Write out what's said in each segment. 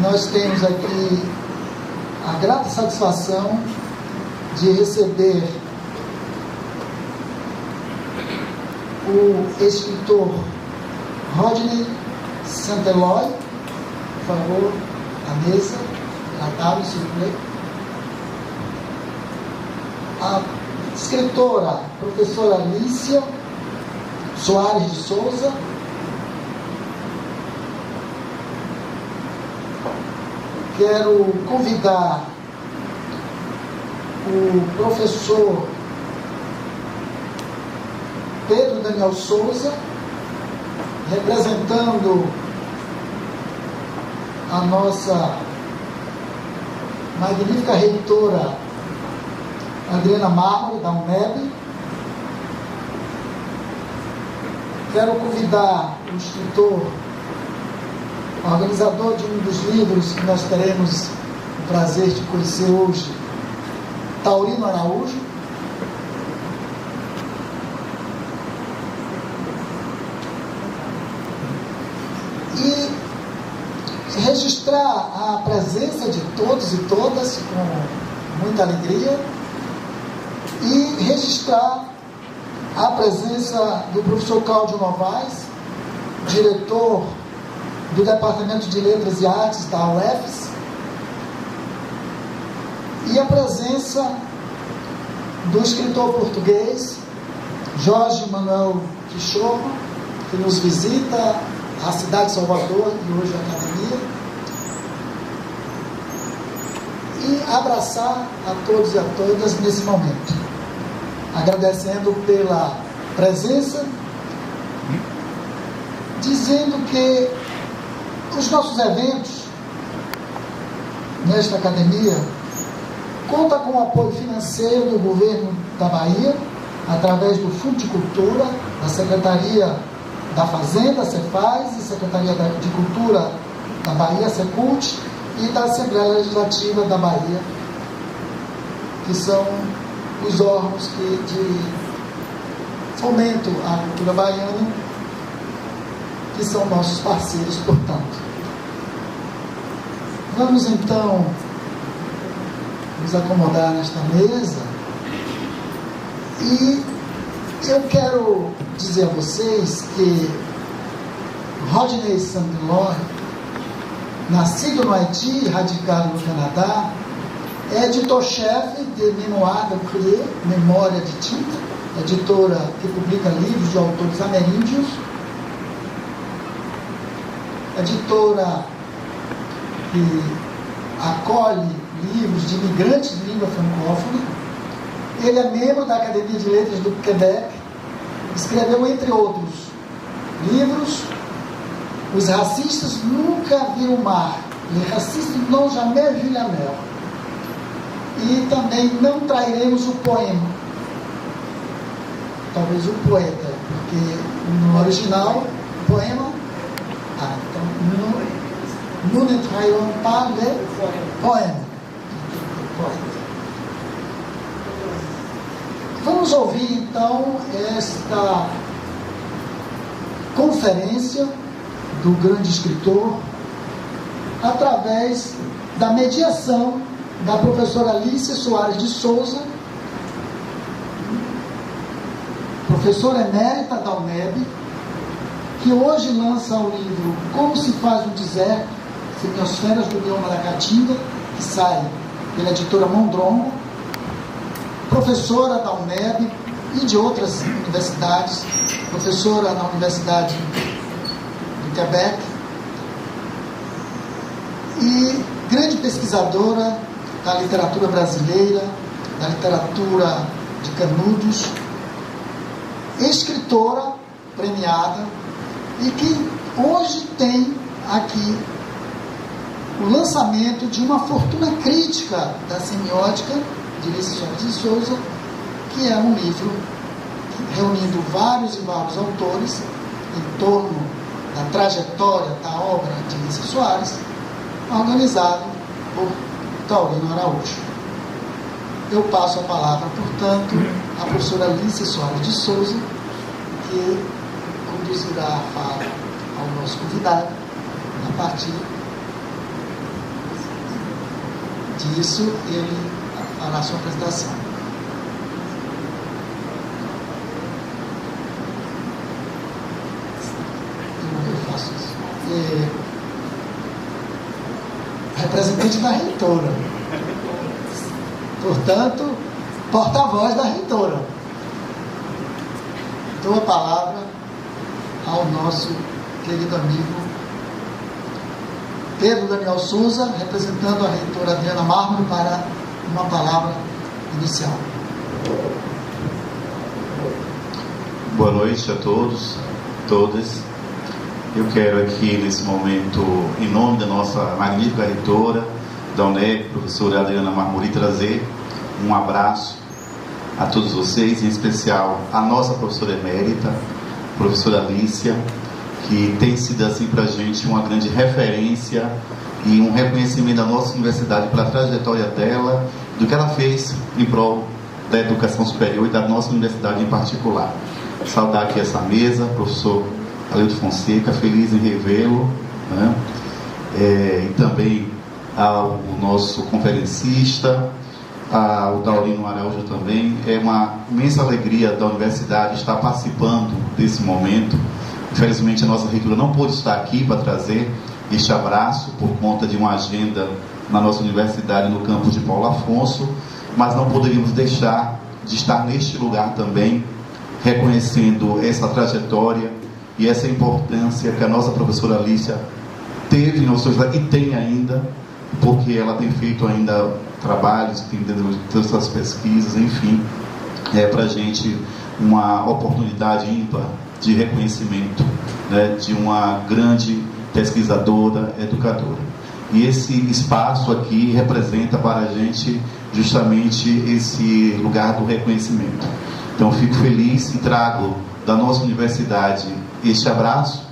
nós temos aqui a grata satisfação de receber o escritor Rodney Santeloy. Por favor, a mesa, tratável, se puder. A escritora, professora Alicia Soares de Souza. Quero convidar o professor Pedro Daniel Souza, representando a nossa magnífica reitora Adriana Mármore, da UNEB. Quero convidar o escritor, organizador de um dos livros que nós teremos o prazer de conhecer hoje, Taurino Araújo. E registrar a presença de todos e todas com muita alegria, e registrar a presença do professor Cláudio Novaes, diretor do Departamento de Letras e Artes da UFES, e a presença do escritor português Jorge Manuel Quixomo, que nos visita a cidade de Salvador e hoje a academia, e abraçar a todos e a todas nesse momento, agradecendo pela presença, dizendo que os nossos eventos nesta academia contam com o apoio financeiro do governo da Bahia, através do Fundo de Cultura, da Secretaria da Fazenda, Cefaz, e Secretaria de Cultura da Bahia, Secult, e da Assembleia Legislativa da Bahia, que são os órgãos de fomento à cultura baiana, que são nossos parceiros, portanto. Vamos então nos acomodar nesta mesa, e eu quero dizer a vocês que Rodney Santeloy, nascido no Haiti e radicado no Canadá, é editor-chefe de Memoir de Crier, Memória de Tinta, editora que publica livros de autores ameríndios, editora que acolhe livros de imigrantes de língua francófona. Ele é membro da Academia de Letras do Quebec, escreveu, entre outros livros, Os Racistas Nunca Viram o Mar, Les Racistes N'ont Jamais Vu la Mer, e também Não Trairemos o Poema, talvez o poeta, porque no original, poema, então, Nous ne trairons pas le poema. Vamos ouvir então esta conferência do grande escritor através da mediação da professora Alicia Soares de Souza, professora emérita da UNEB, que hoje lança o livro Como se faz um deserto, Semiosferas do bioma da Caatinga, que sai pela editora Mondrongo, professora da UNEB e de outras universidades, professora na Universidade do Quebec, e grande pesquisadora da literatura brasileira, da literatura de Canudos, escritora premiada, e que hoje tem aqui o lançamento de uma fortuna crítica da semiótica de Alicia Soares de Souza, que é um livro reunindo vários e vários autores em torno da trajetória da obra de Alicia Soares, organizado por Taurino Araújo. Eu passo a palavra, portanto, à professora Alicia Soares de Souza, que conduzirá a fala ao nosso convidado a partir disso, ele fará a sua apresentação. Eu faço isso. Representante da reitora. Portanto, porta-voz da reitora. Dou a palavra ao nosso querido amigo Pedro Daniel Souza, representando a reitora Adriana Mármore, para uma palavra inicial. Boa noite a todos, todas. Eu quero aqui, nesse momento, em nome da nossa magnífica reitora da UNEB, professora Adriana Mármore, trazer um abraço a todos vocês, em especial a nossa professora emérita, professora Alicia, que tem sido assim para a gente uma grande referência e um reconhecimento da nossa universidade pela trajetória dela, do que ela fez em prol da educação superior e da nossa universidade em particular. Saudar aqui essa mesa, professor Aleildo Fonseca, feliz em revê-lo, né? E também ao nosso conferencista, ao Daurino Araújo também. É uma imensa alegria da universidade estar participando desse momento. Infelizmente a nossa reitora não pôde estar aqui para trazer este abraço por conta de uma agenda na nossa universidade no campus de Paulo Afonso, mas não poderíamos deixar de estar neste lugar também, reconhecendo essa trajetória e essa importância que a nossa professora Alicia teve no seu e tem ainda, porque ela tem feito ainda trabalhos, tem desenvolvido suas pesquisas, enfim, é para a gente uma oportunidade ímpar de reconhecimento, né, de uma grande pesquisadora, educadora. E esse espaço aqui representa para a gente justamente esse lugar do reconhecimento. Então fico feliz e trago da nossa universidade este abraço,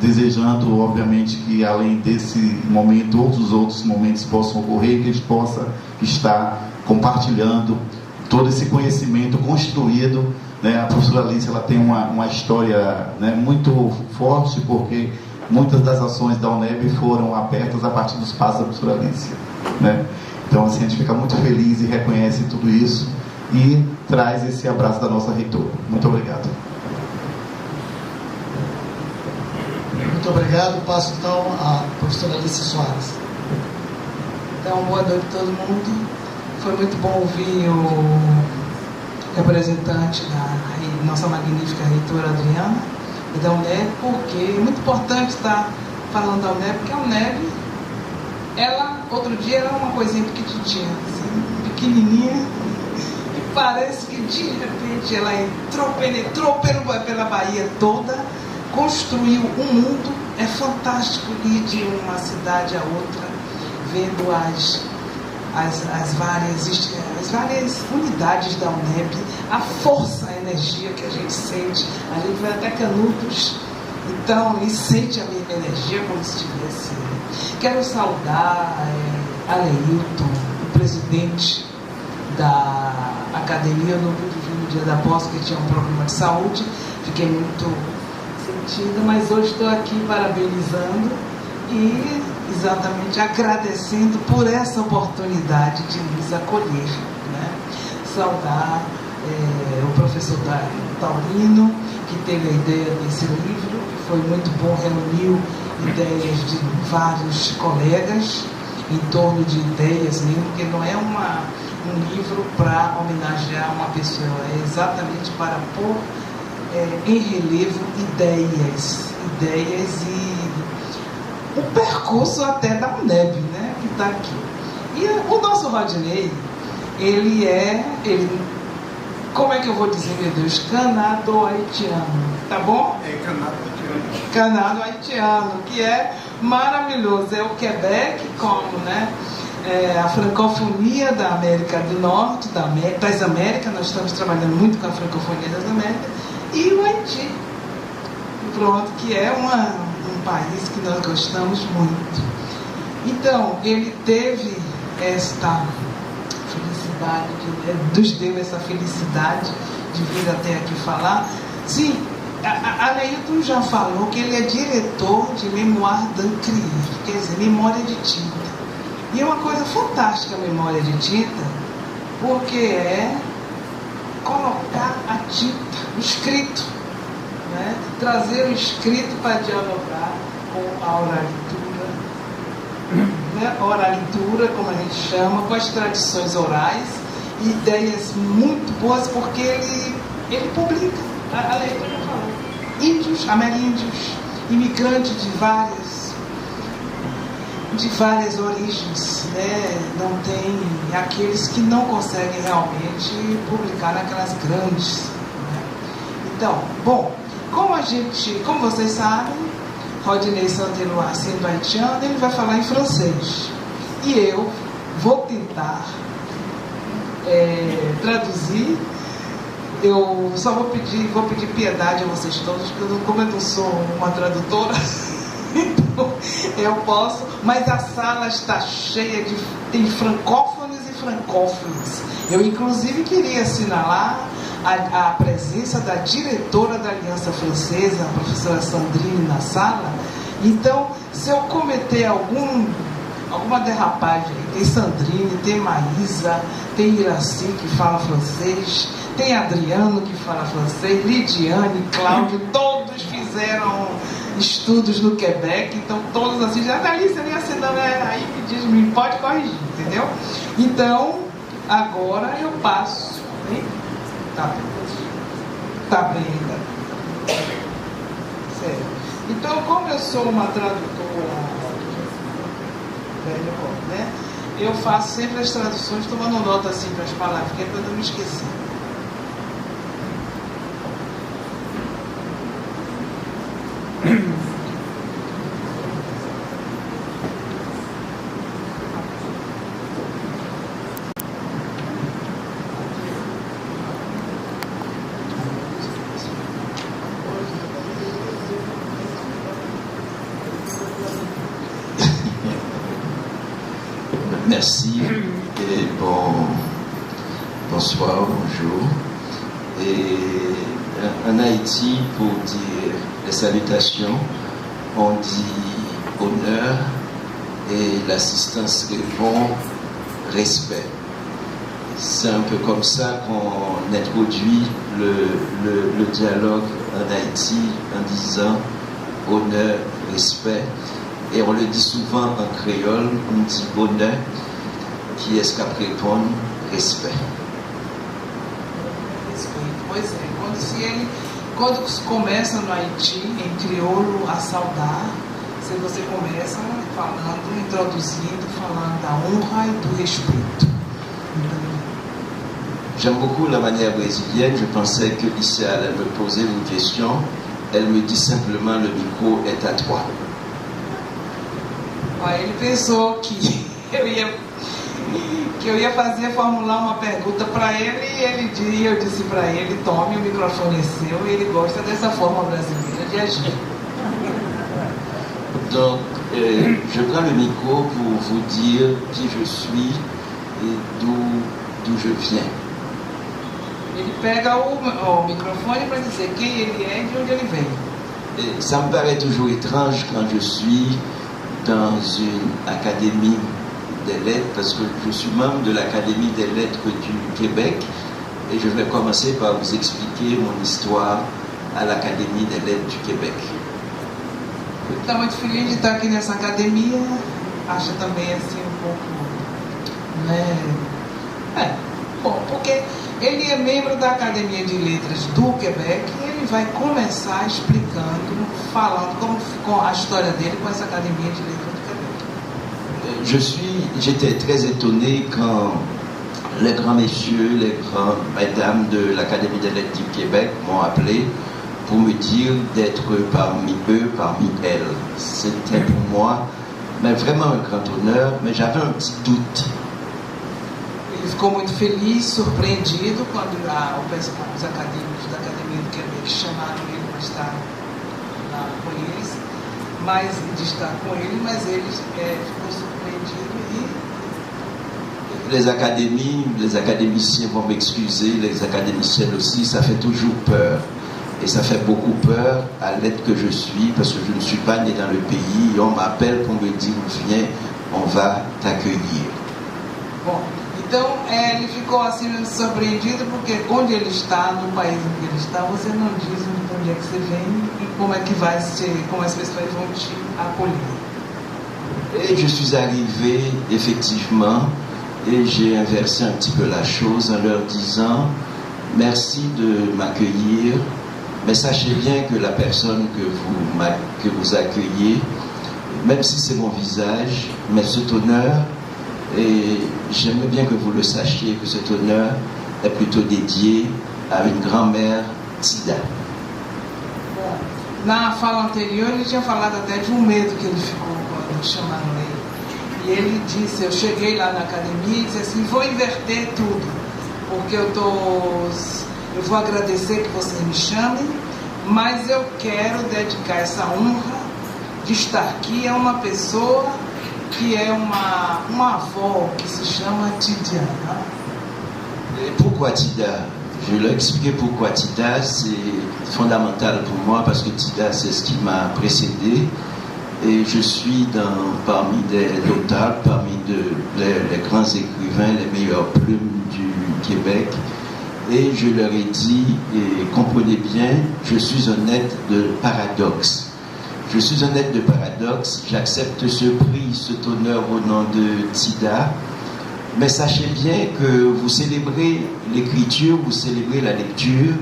desejando obviamente que além desse momento, outros momentos possam ocorrer, que a gente possa estar compartilhando todo esse conhecimento construído, né? A professora Alice, ela tem uma história, né, muito forte, porque muitas das ações da UNEB foram abertas a partir dos passos da professora Alice, né? Então assim, a gente fica muito feliz e reconhece tudo isso e traz esse abraço da nossa reitora. Muito obrigado. Muito obrigado. Passo então à professora Alice Soares. Então, boa noite a todo mundo. Foi muito bom ouvir o representante da nossa magnífica reitora Adriana e da UNEB, porque é muito importante estar falando da UNEB, porque a UNEB, ela, outro dia, era uma coisinha pequenininha, assim, pequenininha, e parece que de repente ela penetrou pela Bahia toda, construiu um mundo. É fantástico ir de uma cidade a outra, vendo as várias unidades da UNEB, a força, a energia que a gente sente. A gente vai até Canudos, então, e sente a mesma energia como se estivesse. Quero saudar Aleilton, o presidente da Academia no Dia da Posse, que tinha um problema de saúde. Fiquei muito sentida, mas hoje estou aqui parabenizando e exatamente agradecendo por essa oportunidade de nos acolher, né? Saudar o professor Taurino, que teve a ideia desse livro, que foi muito bom, reuniu ideias de vários colegas em torno de ideias mesmo, porque não é um livro para homenagear uma pessoa, é exatamente para pôr em relevo ideias e o percurso até da UNEB, né, que está aqui. E o nosso Rodney, ele, como é que eu vou dizer, meu Deus, canado-haitiano, tá bom? É canado-haitiano. Canado-haitiano, que é maravilhoso, é o Quebec como, né, a francofonia da América do Norte, das Américas, nós estamos trabalhando muito com a francofonia das Américas, e o Haiti, pronto, que é um país que nós gostamos muito. Então, ele teve esta felicidade, nos deu essa felicidade de vir até aqui falar. Sim, a Aleilton já falou que ele é diretor de Mémoire d'Encrier, quer dizer, memória de tinta. E é uma coisa fantástica a memória de tinta, porque é colocar a tinta, o escrito, né? Trazer o escrito para dialogar com a oralitura, né? Oralitura, como a gente chama, com as tradições orais, ideias muito boas, porque ele publica, a leitura já falou, índios, ameríndios, imigrantes de várias origens, né? Não tem aqueles que não conseguem realmente publicar naquelas grandes, né? Então, bom, como vocês sabem, Rodney Santeloa, sendo haitiano, ele vai falar em francês, e eu vou tentar traduzir. Eu só vou pedir piedade a vocês todos, porque como eu não sou uma tradutora, então eu posso, mas a sala está cheia tem francófonos e francófonos. Eu inclusive queria assinalar a presença da diretora da Aliança Francesa, a professora Sandrine, na sala. Então, se eu cometer alguma derrapagem, tem Sandrine, tem Maísa, tem Iraci que fala francês, tem Adriano que fala francês, Lidiane, Cláudio, todos fizeram estudos no Quebec, então todos assim, já Alice ali assinando, aí me diz, me pode corrigir, entendeu? Então, agora eu passo, hein? Tá bem ainda. Sério. Então, como eu sou uma tradutora, né? Eu faço sempre as traduções tomando nota assim para as palavras, que é para não me esquecer. Merci et bonsoir, bonjour. Et en Haïti, pour dire les salutations, on dit honneur et l'assistance répond respect. C'est un peu comme ça qu'on introduit le dialogue en Haïti en disant honneur, respect. Et on le dit souvent en créole, on dit bonheur, qui est-ce qu'à répondre respect. Pois é, quando se começa no Haiti, em crioulo, a saudar, se você começa falando, introduzindo, falando da honra e do respeito. J'aime beaucoup la manière brésilienne. Je pensais que ici elle allait me poser une question. Elle me dit simplement le micro est à toi. Ele pensou que eu ia formular uma pergunta para ele e eu disse para ele, tome, o microfone é seu, e ele gosta dessa forma brasileira de agir. Donc, je prends le micro pour vous dire qui je suis et d'où je viens. Ele pega o microfone para dizer quem ele é e de onde ele vem. Et ça me paraît toujours étrange quand je suis dans une académie des lettres, parce que je suis membre de l'Académie des lettres du Québec, et je vais commencer par vous expliquer mon histoire à l'Académie des lettres du Québec. Estou muito feliz de estar aqui nessa academia. Acho também assim pouco, né? Bom, porque ele é membro da Academia de Letras do Quebec e ele vai começar explicando, falando como ficou a história dele com essa Academia de Letras do Quebec. J'étais très étonné quand les grands messieurs, les grandes mesdames de l'Académie des lettres du Québec m'ont appelé pour me dire d'être parmi eux, parmi elles. C'était pour moi vraiment un grand honneur, mais j'avais un petit doute. Ele ficou muito feliz, surpreendido quando os acadêmicos da Academia do Quebec chamaram ele para estar com eles, mas ele ficou surpreendido Les académiciens vont m'excuser, les académiciennes aussi, ça fait toujours peur. Et ça fait beaucoup peur à l'être que je suis, parce que je ne suis pas né dans le pays. Et on m'appelle pour me dire, viens on va t'accueillir. Bom, então ele ficou assim surpreendido porque onde ele está, no país em que ele está, você não diz de onde é que você vem e como é que vai ser, como as pessoas vão te acolher. Et je suis arrivé effectivement et j'ai inversé un petit peu la chose en leur disant merci de m'accueillir, mais sachez bien que la personne que vous accueillez, même si c'est mon visage, mais cet honneur, et j'aimerais bien que vous le sachiez, que cet honneur est plutôt dédié à une grand-mère Tida. Na fala anterior ele tinha falado até de medo que ele ficou quando chamaram ele. E ele disse, eu cheguei lá na academia e disse assim, vou inverter tudo, porque eu vou agradecer que você me chame, mas eu quero dedicar essa honra de estar aqui a uma pessoa que é uma avó que se chama Tidiana. Et pourquoi Tida? Je leur ai expliqué pourquoi Tida, c'est fondamental pour moi parce que Tida, c'est ce qui m'a précédé et je suis parmi des notables, parmi les grands écrivains, les meilleures plumes du Québec. Et je leur ai dit, et comprenez bien, je suis un être de paradoxe. Je suis un être de paradoxe, j'accepte ce prix, cet honneur au nom de Tida. Mais sachez bien que vous célébrez l'écriture, vous célébrez la lecture.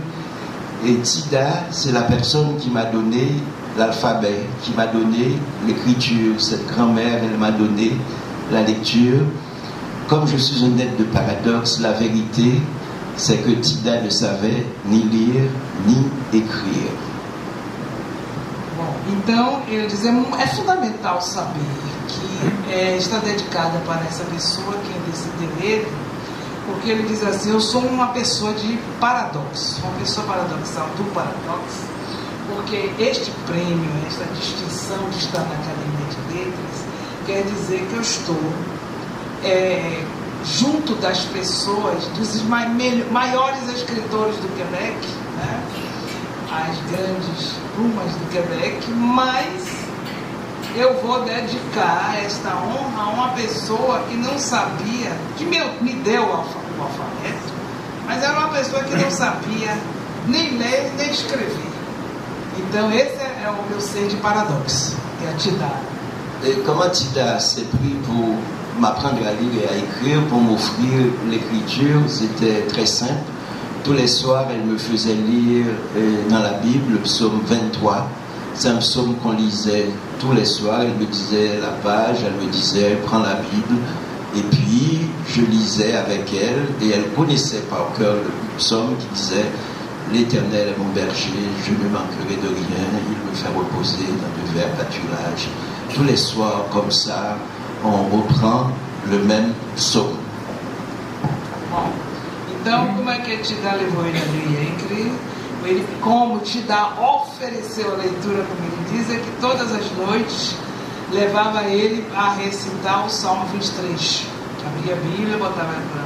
Et Tida, c'est la personne qui m'a donné l'alphabet, qui m'a donné l'écriture. Cette grand-mère, elle m'a donné la lecture. Comme je suis un être de paradoxe, la vérité, c'est que Tida ne savait ni lire, ni écrire. Bom, então, ele diz, é fundamental saber que está dedicada para essa pessoa, quem decide ele, porque ele diz assim, eu sou uma pessoa de paradoxo, uma pessoa paradoxal do paradoxo, porque este prêmio, esta distinção de estar na Academia de Letras, quer dizer que eu estou junto das pessoas, dos maiores escritores do Quebec, né? As grandes plumas do Quebec, mas eu vou dedicar esta honra a uma pessoa que não sabia, que me deu o alfabeto, mas era uma pessoa que não sabia nem ler nem escrever. Então esse é o meu ser de paradoxo, que é a Tida. Et comment Tida s'est pris pour m'apprendre à lire et à écrire, pour m'offrir l'écriture, c'était très simple. Tous les soirs, elle me faisait lire dans la Bible le psaume 23. C'est un psaume qu'on lisait tous les soirs. Elle me disait la page, elle me disait prends la Bible. Et puis, je lisais avec elle et elle connaissait par cœur le psaume qui disait l'Éternel est mon berger, je ne manquerai de rien, il me fait reposer dans de verts pâturages. Tous les soirs, comme ça, on reprend le même psaume. Então, como é que Tida levou ele a ler e a escrever? Ele, como Tida ofereceu a leitura, como ele diz, é que todas as noites levava ele a recitar o Salmo 23. Abria a Bíblia, botava ele para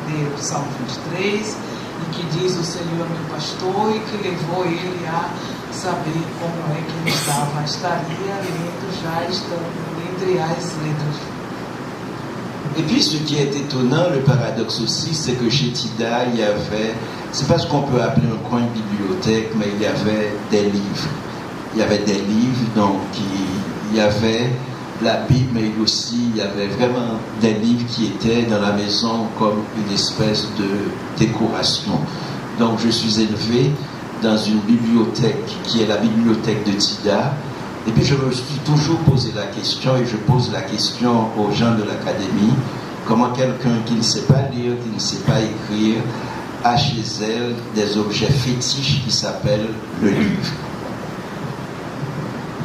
ler o Salmo 23, e que diz o Senhor meu pastor, e que levou ele a saber como é que ele estaria lendo, já estando entre as letras. Et puis ce qui est étonnant, le paradoxe aussi, c'est que chez Tida, il y avait, c'est pas ce qu'on peut appeler un coin de bibliothèque, mais il y avait des livres. Il y avait des livres, donc il y avait la Bible, mais aussi il y avait vraiment des livres qui étaient dans la maison comme une espèce de décoration. Donc je suis élevé dans une bibliothèque qui est la bibliothèque de Tida. Et puis je me suis toujours posé la question, et je pose la question aux gens de l'académie, comment quelqu'un qui ne sait pas lire, qui ne sait pas écrire, a chez elle des objets fétiches qui s'appellent le livre.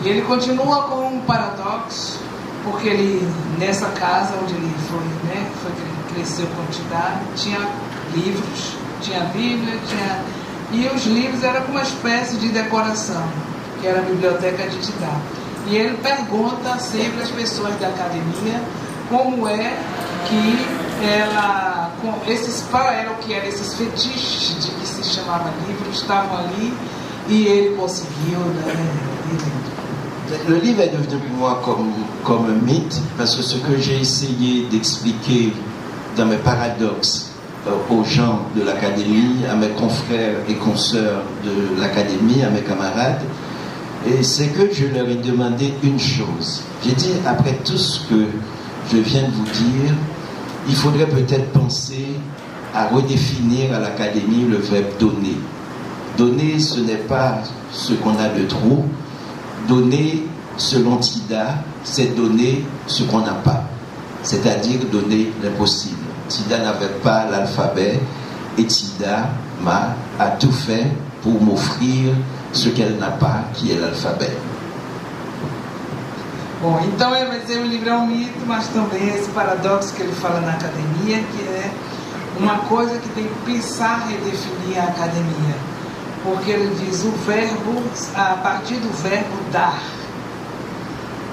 E ele continua com um paradoxo, porque ele, nessa casa onde ele cresceu com Tida, tinha livros, tinha a Bíblia, e os livros eram como uma espécie de decoração, que era a biblioteca de Tida. E ele pergunta sempre às pessoas da academia como é que ela, para ela o que eram esses fetiches de que se chamava livro, estavam ali, e ele conseguiu, né, Le livre est devenu pour moi comme un mythe, parce que ce que j'ai essayé d'expliquer dans mes paradoxes aux gens de l'académie, à mes confrères et consoeurs de l'académie, à mes camarades, et c'est que je leur ai demandé une chose. J'ai dit, après tout ce que je viens de vous dire, il faudrait peut-être penser à redéfinir à l'académie le verbe donner. Donner, ce n'est pas ce qu'on a de trop. Donner, selon Tida, c'est donner ce qu'on n'a pas. C'est-à-dire donner l'impossible. Tida n'avait pas l'alphabet et Tida a tout fait pour m'offrir ce qu'elle n'a pas, qui est l'alphabet. Bom, então vai dizer o livro é um mito, mas também esse paradoxo que ele fala na academia, que é uma coisa que tem que pensar redefinir a academia. Porque ele diz o verbo, a partir do verbo dar,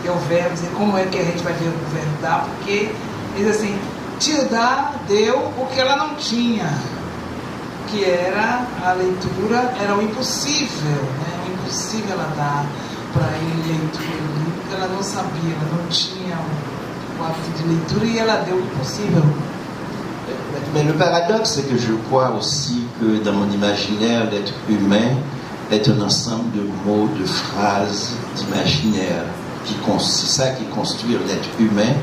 que é o verbo, dizer, como é que a gente vai ver o verbo dar? Porque ele diz assim, Tilda deu o que ela não tinha, que era a leitura, era o impossível, né? O impossível ela dar para ele leitura, porque ela não sabia, ela não tinha o hábito de leitura e ela deu o impossível. Mais le paradoxe, c'est que je crois aussi que dans mon imaginaire, l'être humain est un ensemble de mots, de phrases, d'imaginaire. C'est ça qui construit l'être humain.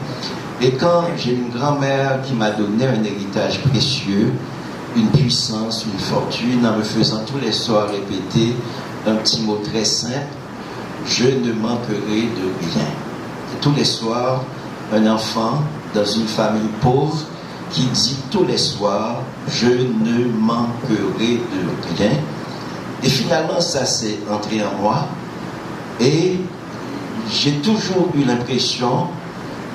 Et quand j'ai une grand-mère qui m'a donné un héritage précieux, une puissance, une fortune, en me faisant tous les soirs répéter un petit mot très simple, je ne manquerai de rien. Et tous les soirs, un enfant dans une famille pauvre qui dit tous les soirs, je ne manquerai de rien. Et finalement, ça s'est entré en moi. Et j'ai toujours eu l'impression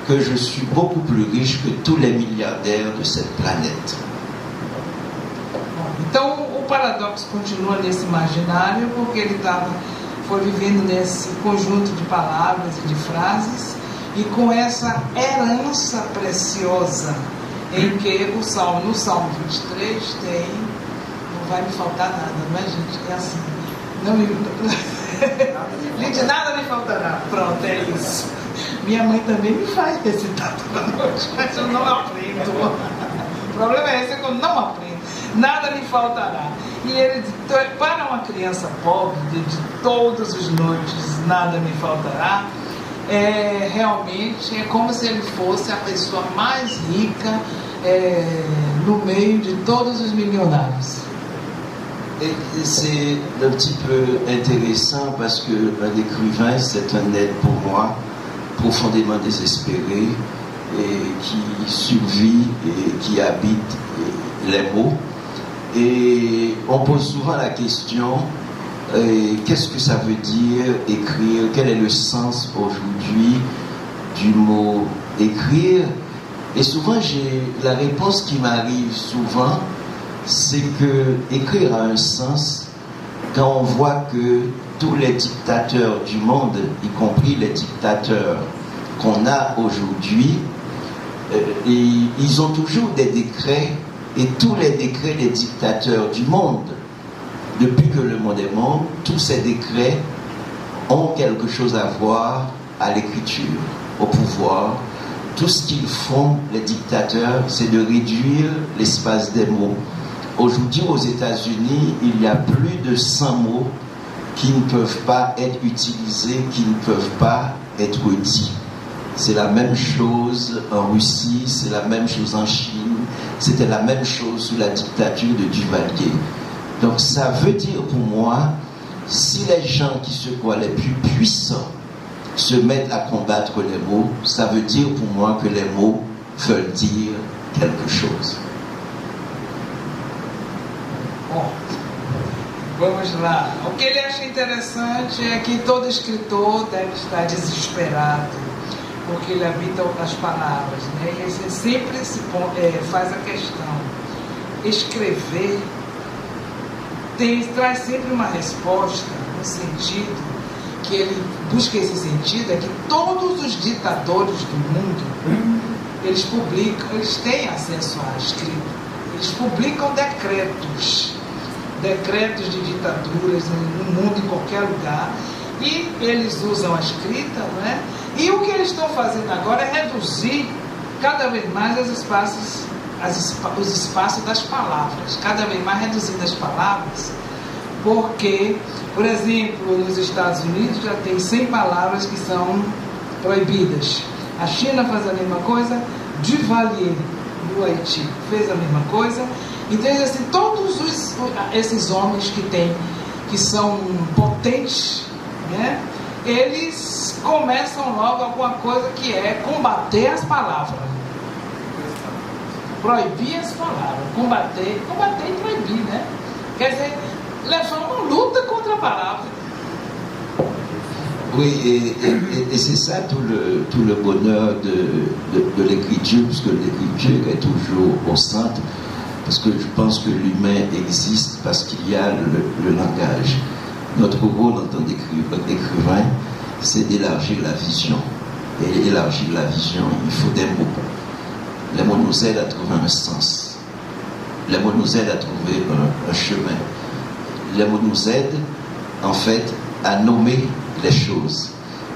que je suis beaucoup plus riche que tous les milliardaires de cette planète. Então o paradoxo continua nesse imaginário, porque ele foi vivendo nesse conjunto de palavras e de frases, e com essa herança preciosa, em que no Salmo 23 tem, não vai me faltar nada, não é, gente? É assim, não me... gente, nada me faltará, pronto, é isso. Minha mãe também me faz recitar toda noite, mas eu não aprendo. O problema é esse, que eu não aprendo. Nada me faltará. E ele, para uma criança pobre, de todas as noites, nada me faltará, realmente é como se ele fosse a pessoa mais rica no meio de todos os milionários. Et c'est un petit peu intéressant parce qu'un écrivain, c'est un être pour moi profondément désespéré et qui survit et qui habite les mots. Et on pose souvent la question, qu'est-ce que ça veut dire écrire? Quel est le sens aujourd'hui du mot écrire? Et souvent, la réponse qui m'arrive souvent, c'est que écrire a un sens quand on voit que tous les dictateurs du monde, y compris les dictateurs qu'on a aujourd'hui, ils ont toujours des décrets, et tous les décrets des dictateurs du monde, depuis que le monde est monde, tous ces décrets ont quelque chose à voir à l'écriture, au pouvoir. Tout ce qu'ils font, les dictateurs, c'est de réduire l'espace des mots. Aujourd'hui, aux États-Unis, il y a plus de 100 mots qui ne peuvent pas être utilisés, qui ne peuvent pas être dits. C'est la même chose en Russie, c'est la même chose en Chine, c'était la même chose sous la dictature de Duvalier. Donc ça veut dire pour moi, si les gens qui se croient les plus puissants se mettent à combattre les mots, ça veut dire pour moi que les mots veulent dire quelque chose. Bom, vamos lá. O que ele acha interessante é que todo escritor deve estar desesperado, porque ele habita as palavras, né? E ele sempre faz a questão. Escrever traz sempre uma resposta, no sentido que ele busca esse sentido, é que todos os ditadores do mundo, eles publicam, eles têm acesso à escrita, eles publicam decretos de ditaduras no mundo, em qualquer lugar, E eles usam a escrita, não é? E o que eles estão fazendo agora é reduzir cada vez mais os espaços das palavras, cada vez mais reduzindo as palavras, porque, por exemplo, nos Estados Unidos já tem 100 palavras que são proibidas. A China faz a mesma coisa, Duvalier, do Haiti, fez a mesma coisa. Então, assim, todos esses homens que são potentes, né, eles começam logo alguma coisa que é combater as palavras. Proibir as palavras. Combater e proibir, né? Quer dizer, levar uma luta contra a palavra. Oui, et c'est ça tout le bonheur de l'écriture, puisque l'écriture est toujours au centre, parce que je pense que l'humain existe parce qu'il y a le langage. Notre rôle en tant qu'écrivain, c'est d'élargir la vision. Et élargir la vision, il faut des mots. Les mots nous aident à trouver un sens. Les mots nous aident à trouver un chemin. Les mots nous aident, en fait, à nommer les choses.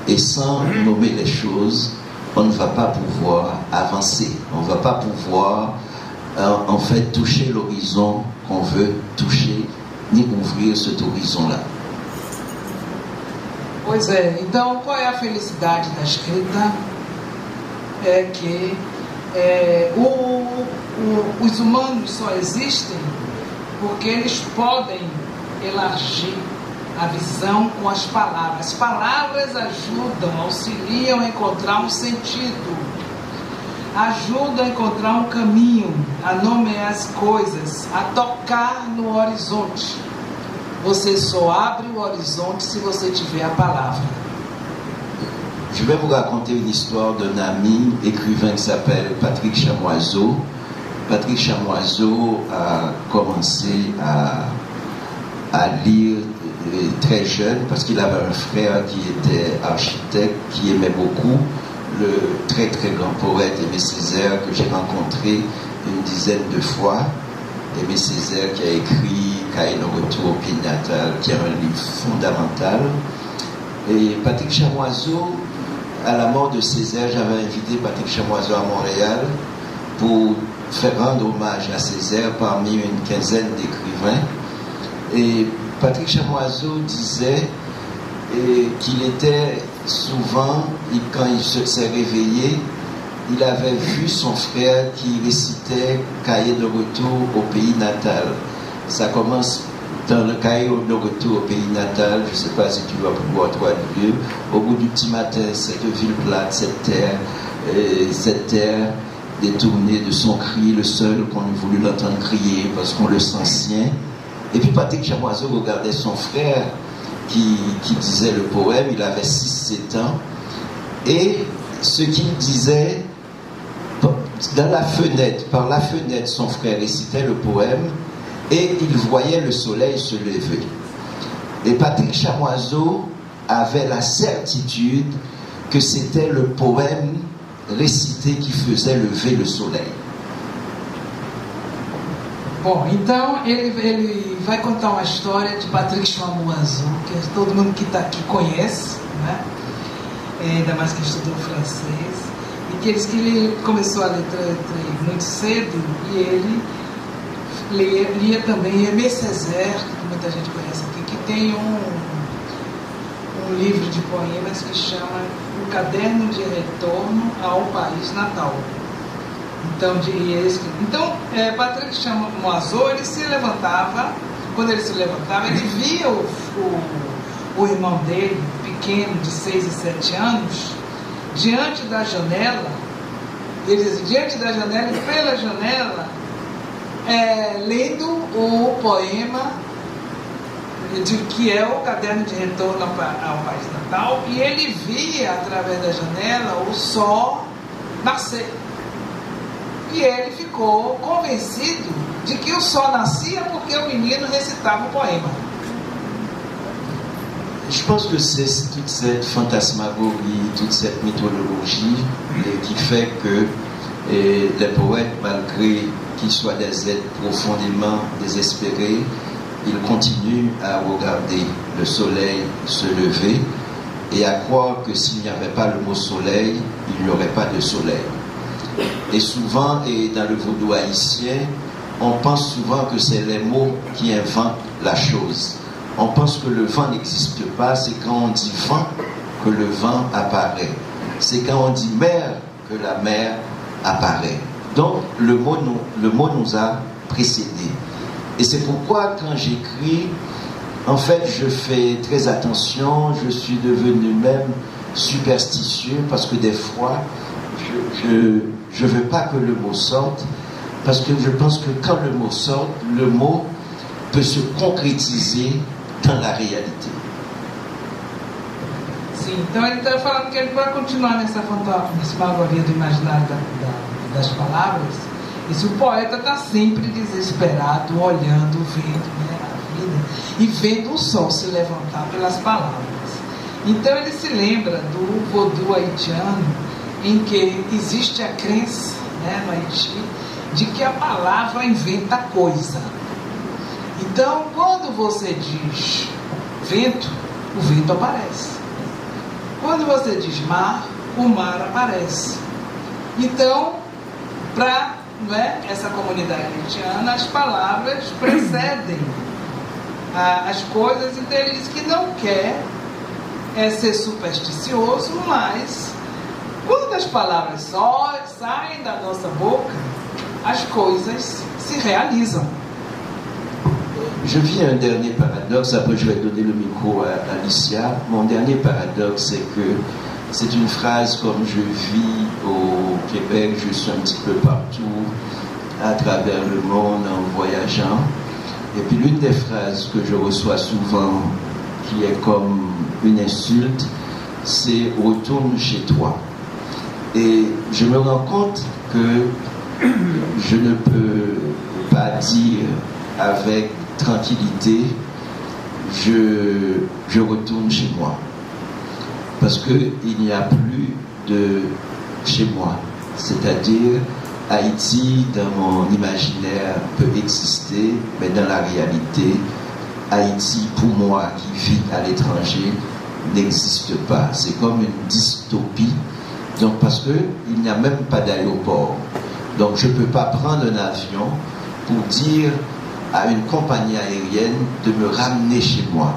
Et sans nommer les choses, on ne va pas pouvoir avancer. On ne va pas pouvoir, en fait, toucher l'horizon qu'on veut toucher, ni ouvrir cet horizon-là. Pois é, então qual é a felicidade da escrita? É que os humanos só existem porque eles podem elargir a visão com as palavras. As palavras ajudam, auxiliam a encontrar um sentido, ajudam a encontrar um caminho, a nomear as coisas, a tocar no horizonte. Você só abre o horizonte se você tiver a palavra. Je vais vous raconter une histoire d'un ami écrivain qui s'appelle Patrick Chamoiseau. Patrick Chamoiseau a commencé à lire très jeune parce qu'il avait un frère qui était architecte, qui aimait beaucoup le très très grand poète Aimé Césaire que j'ai rencontré une dizaine de fois. Aimé Césaire qui a écrit Cahiers de retour au pays natal, qui est un livre fondamental. Et Patrick Chamoiseau, à la mort de Césaire, j'avais invité Patrick Chamoiseau à Montréal pour faire rendre hommage à Césaire parmi une quinzaine d'écrivains. Et Patrick Chamoiseau disait qu'il était souvent, quand il s'est réveillé, il avait vu son frère qui récitait Cahiers de retour au pays natal. Ça commence dans le Cahier de retour au pays natal. Je ne sais pas si tu vas pouvoir trouver du lieu. Au bout du petit matin, cette ville plate, cette terre détournée de son cri, le seul qu'on ait voulu l'entendre crier parce qu'on le sent sien. Et puis Patrick Chamoiseau regardait son frère qui disait le poème. Il avait 6-7 ans. Et ce qu'il disait, par la fenêtre, son frère récitait le poème et il voyait le soleil se lever. Et Patrick Chamoiseau avait la certitude que c'était le poème récité qui faisait lever le soleil. Bom, então ele vai contar uma história de Patrick Chamoiseau, que todo mundo que está aqui conhece, né? Ainda mais que estudou francês, e que ele começou a ler muito cedo, e ele lia também Aimé Césaire, que muita gente conhece aqui, que tem um livro de poemas que chama O Caderno de Retorno ao País Natal. Então, Patrick Chamoiseau, ele se levantava, quando ele se levantava, ele via o irmão dele, pequeno, de 6 e 7 anos, diante da janela, ele dizia, diante da janela e pela janela, lendo o poema que é o Caderno de Retorno ao País Natal, e ele via através da janela o sol nascer. E ele ficou convencido de que o sol nascia porque o menino recitava o poema. Je pense que c'est toute cette fantasmagorie, toute cette mythologie qui fait que les poètes, malgré qu'ils soient des êtres profondément désespérés, ils continuent à regarder le soleil se lever et à croire que s'il n'y avait pas le mot soleil, il n'y aurait pas de soleil. Et souvent, et dans le vaudou haïtien, on pense souvent que c'est les mots qui inventent la chose. On pense que le vent n'existe pas, c'est quand on dit vent que le vent apparaît. C'est quand on dit mer que la mer apparaît. Donc le mot nous a précédés. Et c'est pourquoi quand j'écris, en fait je fais très attention, je suis devenu même superstitieux parce que des fois je veux pas que le mot sorte, parce que je pense que quand le mot sort, le mot peut se concrétiser dans la réalité. Sim, então ele está falando que ele vai continuar nessa alegoria do imaginário das palavras. E se o poeta está sempre desesperado, olhando, vendo, né, a vida, e vendo o sol se levantar pelas palavras. Então ele se lembra do vodú haitiano, em que existe a crença, né, no Haiti, de que a palavra inventa coisa. Então, quando você diz vento, o vento aparece. Quando você diz mar, o mar aparece. Então, para essa comunidade haitiana, as palavras precedem as coisas. Então, ele diz que não quer ser supersticioso, mas quando as palavras só saem da nossa boca, as coisas se realizam. Je vis un dernier paradoxe, après je vais donner le micro à Alicia. Mon dernier paradoxe, c'est que c'est une phrase comme je vis au Québec, je suis un petit peu partout, à travers le monde, en voyageant. Et puis l'une des phrases que je reçois souvent, qui est comme une insulte, c'est « retourne chez toi ». Et je me rends compte que je ne peux pas dire avec tranquillité, je retourne chez moi. Parce qu'il n'y a plus de chez moi. C'est-à-dire, Haïti, dans mon imaginaire, peut exister, mais dans la réalité, Haïti, pour moi, qui vis à l'étranger, n'existe pas. C'est comme une dystopie. Donc, parce qu'il n'y a même pas d'aéroport. Donc, je ne peux pas prendre un avion pour dire à une compagnie aérienne de me ramener chez moi.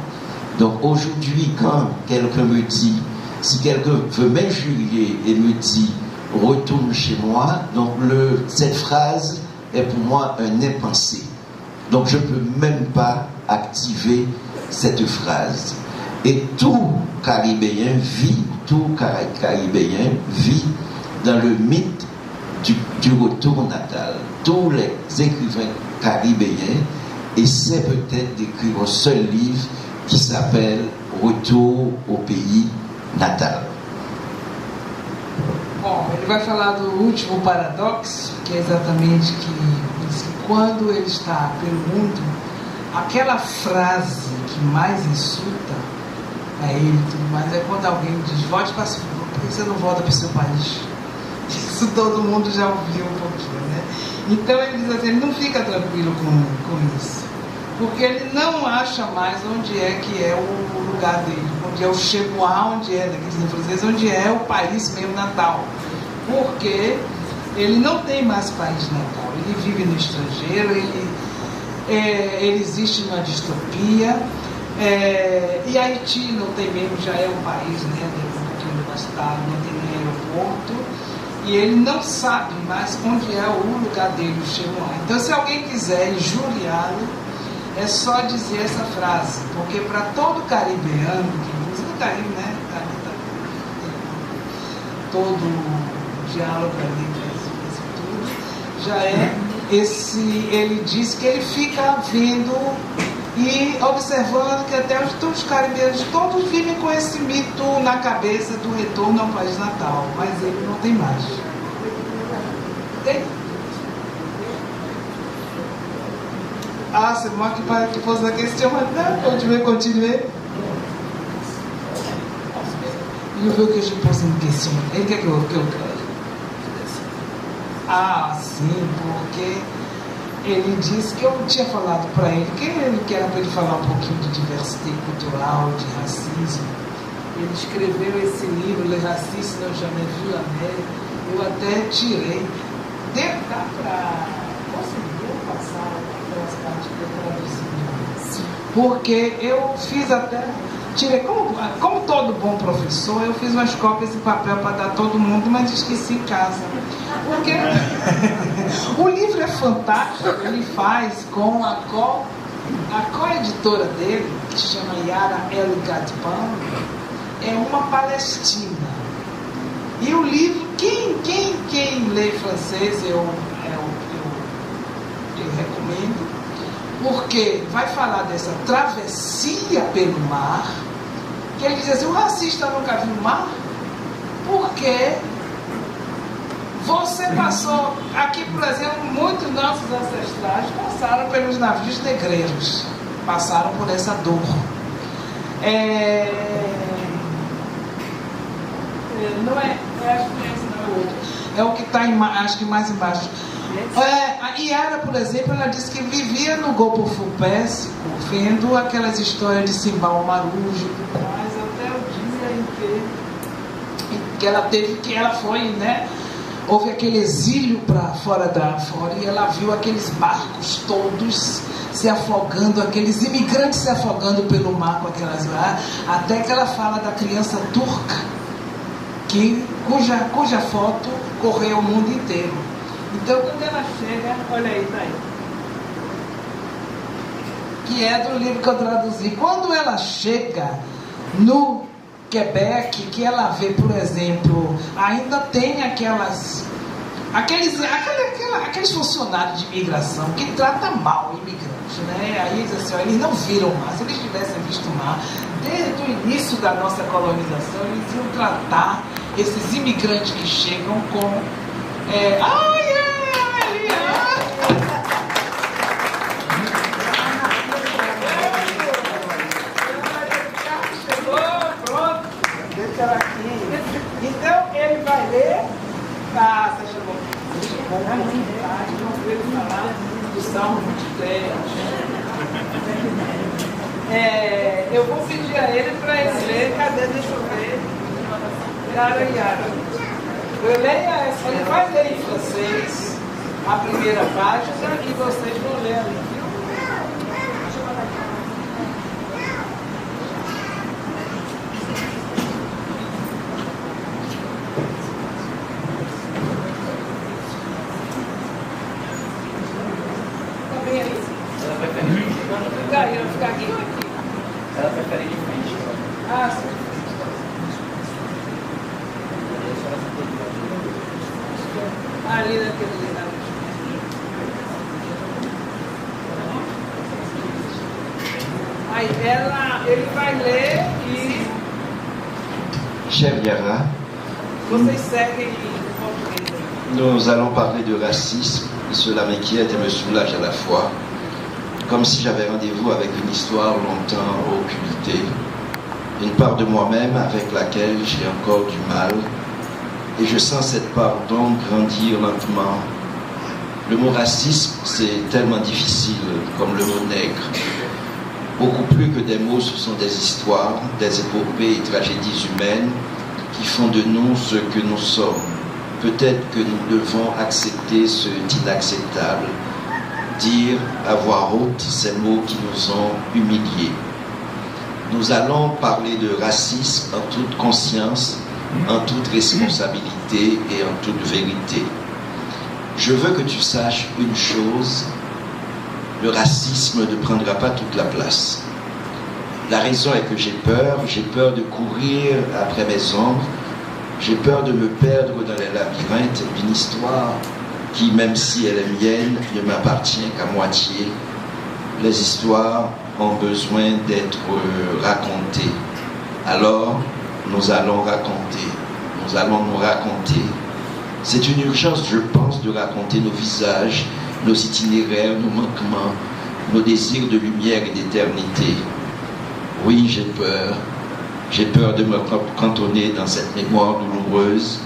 Donc aujourd'hui, quand quelqu'un me dit, si quelqu'un veut m'injurier et me dit retourne chez moi, donc cette phrase est pour moi un impensé. Donc je ne peux même pas activer cette phrase. Et tout Caribéen vit dans le mythe du retour natal. Tous les écrivains caribéens essaient peut-être d'écrire un seul livre qui s'appelle Retour au pays natal. Bom, ele vai falar do último paradoxo, que é exatamente que quando ele está pelo mundo, aquela frase que mais insulta a ele e tudo mais é quando alguém diz volte para sua, por que você não volta para o seu país? Isso todo mundo já ouviu um pouquinho, né? Então ele diz assim, ele não fica tranquilo com isso, porque ele não acha mais onde é que é o lugar dele, onde é o Chemois, onde é, daqueles franceses, onde é o país mesmo natal, porque ele não tem mais país natal, ele vive no estrangeiro, ele existe numa distopia, e Haiti não tem mesmo, já é um país, né, um pouquinho devastado, não tem nem aeroporto, e ele não sabe mais onde é o lugar dele, o Chemois. Então, se alguém quiser injuriá-lo, é só dizer essa frase, porque para todo caribeano que usa o Caribe, né? Todo diálogo ali, tudo, já é esse. Ele diz que ele fica vendo e observando que até todos os caribeanos, todos vivem com esse mito na cabeça do retorno ao país natal, mas ele não tem mais. Tem? Ah, c'est moi qui pose la question maintenant. Tu veux continuer? Il veut que je pose une question. Ele quer que eu Ah, sim, porque ele disse que eu tinha falado para ele que era para ele falar um pouquinho de diversidade cultural, de racismo. Ele escreveu esse livro, Le Racisme dans Jamais Vu la Mer. Eu até tirei. Dá para conseguir passar aquelas partes que eu traduzi. Porque eu fiz até. Tirei, como todo bom professor, eu fiz umas cópias de papel para dar a todo mundo, mas esqueci em casa. Porque o livro é fantástico, ele faz com a co-editora dele, que se chama Yara El Gadban, é uma palestina. E o livro, quem lê francês, eu recomendo, porque vai falar dessa travessia pelo mar, que ele diz assim, o racista nunca viu o mar, porque você passou, aqui por exemplo, muitos nossos ancestrais passaram pelos navios negreiros, passaram por essa dor. Não é, acho que esse não é o outro, é o que está, acho que mais embaixo. A Yara, por exemplo, ela disse que vivia no Golfo Pérsico, vendo aquelas histórias de Simbal Marujo e tudo mais, até o dia em que ela teve, que ela foi, né? Houve aquele exílio para fora e ela viu aqueles barcos todos se afogando, aqueles imigrantes se afogando pelo mar com aquelas até que ela fala da criança turca, cuja foto correu o mundo inteiro. Então, quando ela chega, olha aí, tá aí. Que é do livro que eu traduzi. Quando ela chega no Quebec, que ela vê, por exemplo, ainda tem aqueles funcionários de imigração que tratam mal imigrantes, né? Aí diz assim, ó, eles não viram o mar. Se eles tivessem visto o mar, desde o início da nossa colonização, eles iam tratar esses imigrantes que chegam com... Então ele vai ler, você chegou ele falar do Salmo 23. Eu vou pedir a ele para ele ler, cadê? Deixa eu ver. Yara. Ele vai ler em francês a primeira página e vocês vão ler ali. Ela prefere ficar aqui ou aqui? Ela prefere de frente. Sim. Ali naquele lado. Aí ele vai ler e... Chère Yara, vocês seguem em português. Nous allons parler de racisme et cela m'inquiète et me soulage à la fois, comme si j'avais rendez-vous avec une histoire longtemps occultée, une part de moi-même avec laquelle j'ai encore du mal, et je sens cette part d'ombre grandir lentement. Le mot racisme, c'est tellement difficile comme le mot nègre. Beaucoup plus que des mots, ce sont des histoires, des épopées et tragédies humaines qui font de nous ce que nous sommes. Peut-être que nous devons accepter ce d'inacceptable, dire à voix haute ces mots qui nous ont humiliés. Nous allons parler de racisme en toute conscience, en toute responsabilité et en toute vérité. Je veux que tu saches une chose, le racisme ne prendra pas toute la place. La raison est que j'ai peur de courir après mes ombres, j'ai peur de me perdre dans les labyrinthes d'une histoire qui, même si elle est mienne, ne m'appartient qu'à moitié. Les histoires ont besoin d'être racontées. Alors, nous allons nous raconter. C'est une urgence, je pense, de raconter nos visages, nos itinéraires, nos manquements, nos désirs de lumière et d'éternité. Oui, j'ai peur de me cantonner dans cette mémoire douloureuse.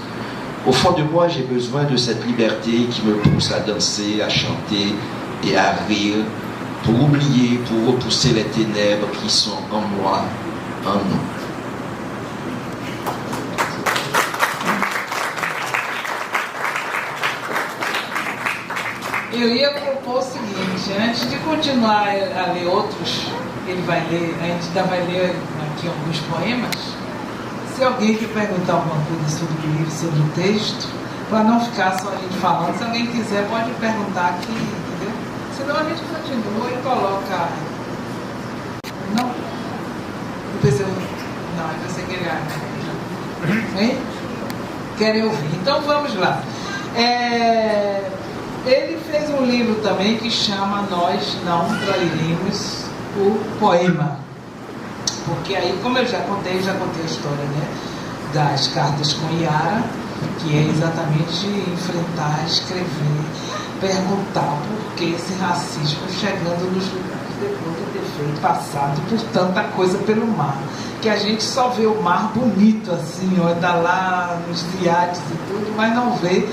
Au fond de moi, j'ai besoin de cette liberté qui me pousse à danser, à chanter, et à rire, pour oublier, pour repousser les ténèbres qui sont en moi, en nous. Eu ia propor o seguinte, antes de continuar a ler outros, ele vai ler, a gente ainda vai ler aqui alguns poemas. Se alguém quer perguntar alguma coisa sobre o livro, sobre o texto, para não ficar só a gente falando, se alguém quiser pode perguntar aqui, entendeu? Senão a gente continua e coloca. Não? Eu pensei, não, eu pensei que ele hein? Querem ouvir? Então vamos lá. Ele fez um livro também que chama Nós Não Trairemos o Poema. Porque aí, como eu já contei a história, né, das cartas com Yara, que é exatamente enfrentar, escrever, perguntar por que esse racismo chegando nos lugares depois de ter passado por tanta coisa pelo mar. Que a gente só vê o mar bonito assim, ó, tá lá nos iates e tudo, mas não vê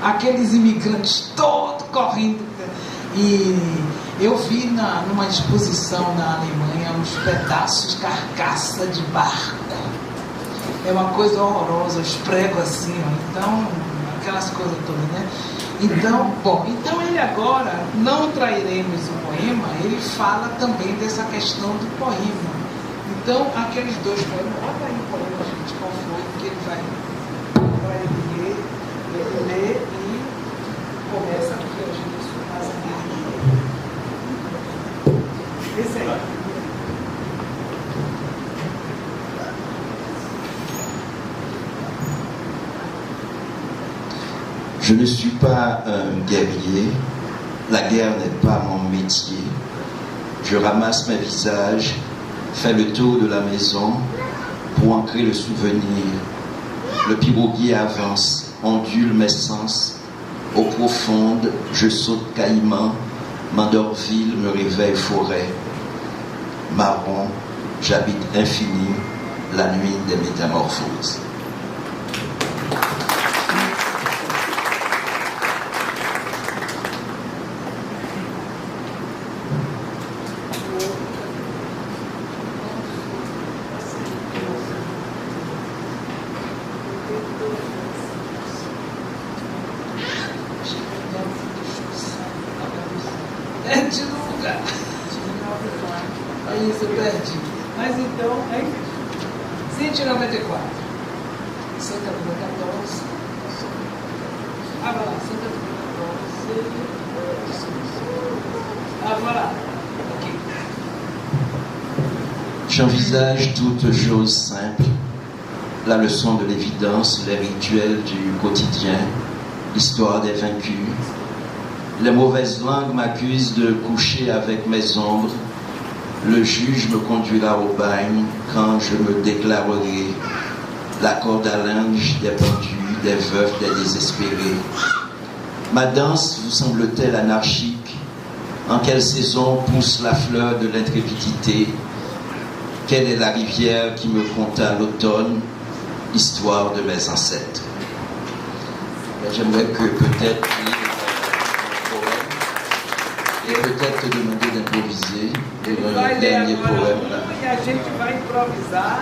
aqueles imigrantes todos correndo. E eu vi numa exposição na Alemanha uns pedaços, carcaça de barco. É uma coisa horrorosa, os pregos assim, ó, então, aquelas coisas todas, né? Então, então ele agora, Não Trairemos o Poema, ele fala também dessa questão do poema. Então, aqueles dois poemas, bota aí o poema, gente, qual foi, que ele vai para ele ler e começa aqui, a gente faz aqui. Esse aí. Je ne suis pas un guerrier, la guerre n'est pas mon métier. Je ramasse mes visages, fais le tour de la maison pour ancrer le souvenir. Le piroguier avance, ondule mes sens. Eau profonde, je saute caïman, Mandorville me réveille forêt. Marron, j'habite infini, la nuit des métamorphoses. Perdi no lugar. Aí isso, eu perdi. Mas então, aí, 194. 114. Ah, vai lá, 114. Ah, voilà. Ok. J'envisage toutes choses simples, la leçon de l'évidence, les rituels du quotidien, l'histoire des vaincus. Les mauvaises langues m'accusent de coucher avec mes ombres. Le juge me conduira au bagne quand je me déclarerai la corde à linge des pendus, des veufs, des désespérés. Ma danse vous semble-t-elle anarchique? En quelle saison pousse la fleur de l'intrépidité? Quelle est la rivière qui me conta l'automne? Histoire de mes ancêtres. J'aimerais que peut-être et peut-être te demander d'improviser le dernier poème là. E a gente vai improvisar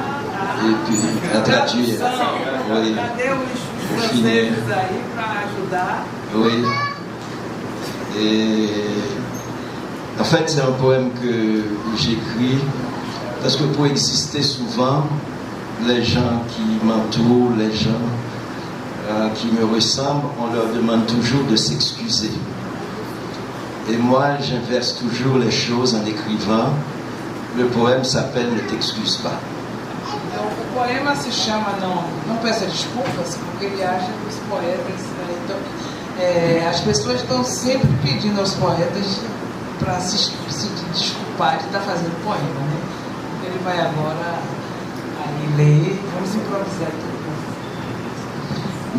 Et puis à traduire. Oui. Cadê os Pour finir. franceses aí para ajudar? Oui. Et en fait, c'est un poème que j'écris parce que pour exister souvent, les gens qui m'entourent, les gens qui me ressemblent, on leur demande toujours de s'excuser. Et moi, j'inverse toujours les choses en écrivant. Le poème s'appelle Ne t'excuse pas. Então, o poema se chama Não Peça Desculpas, porque ele acha que os poetas... as pessoas estão sempre pedindo aos poetas para se desculpar de estar fazendo poema, né? Ele vai agora aí ler, vamos improvisar tudo.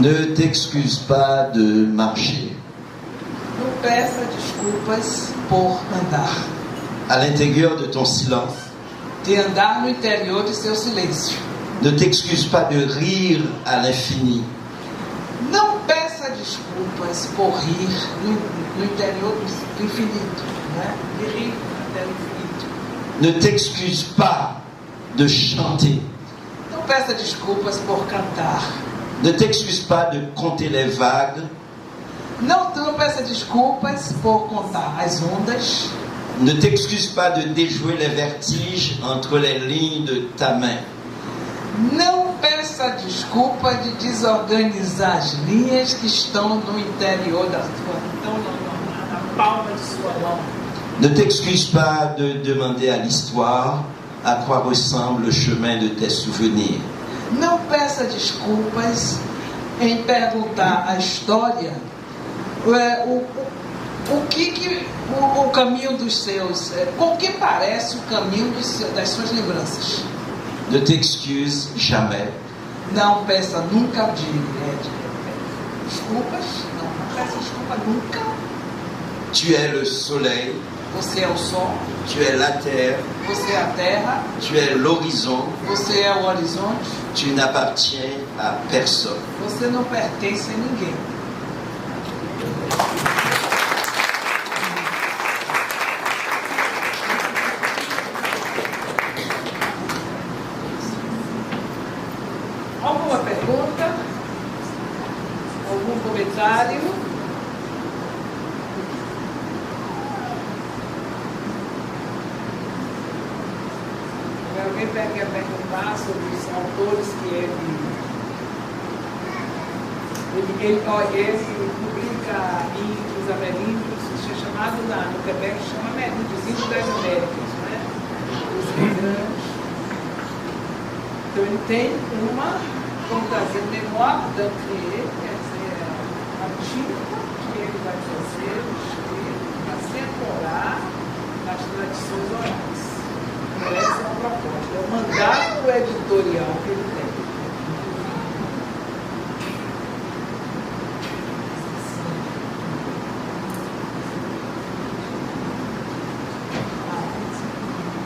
Ne t'excuse pas de marcher. Não peça desculpas por andar. À l'intérieur de ton silence. De andar no interior de seu silêncio. Ne t'excuse pas de rire à l'infini. Não peça desculpas por rir no interior do infinito, né? De rir até o infinito. Ne t'excuse pas de chanter. Não peça desculpas por cantar. Ne t'excuse pas de compter les vagues. Não peça desculpas por contar as ondas. Ne t'excuse pas de déjouer les vertiges entre les lignes de ta main. Não peça desculpa de desorganizar as linhas que estão no interior da sua, estão na palma de sua mão. Ne t'excuse pas de demander à l'histoire à quoi ressemble le chemin de tes souvenirs. Não peça desculpas em perguntar à história o caminho dos seus, com que parece o caminho das suas lembranças. Ne t'excuse jamais. Não peça nunca desculpas. Não peça desculpa nunca. Tu es le soleil. Você é o sol. Tu es la terre. Você é a terra. Tu es l'horizon. Você é o horizonte. Tu n'appartiens à personne. Você não pertence a ninguém. Alguma pergunta? Algum comentário? Alguém quer perguntar sobre os autores que ele publica em Os Ameríndios, isso é chamado no Quebec, chama Ameríndios, Índios das Américas, né? Os imigrantes. Então ele tem uma, vamos dizer, memória da criê, quer dizer, a tinta que ele vai fazer, para se ancorar nas tradições orais. Essa é uma proposta, é o mandato editorial que ele tem.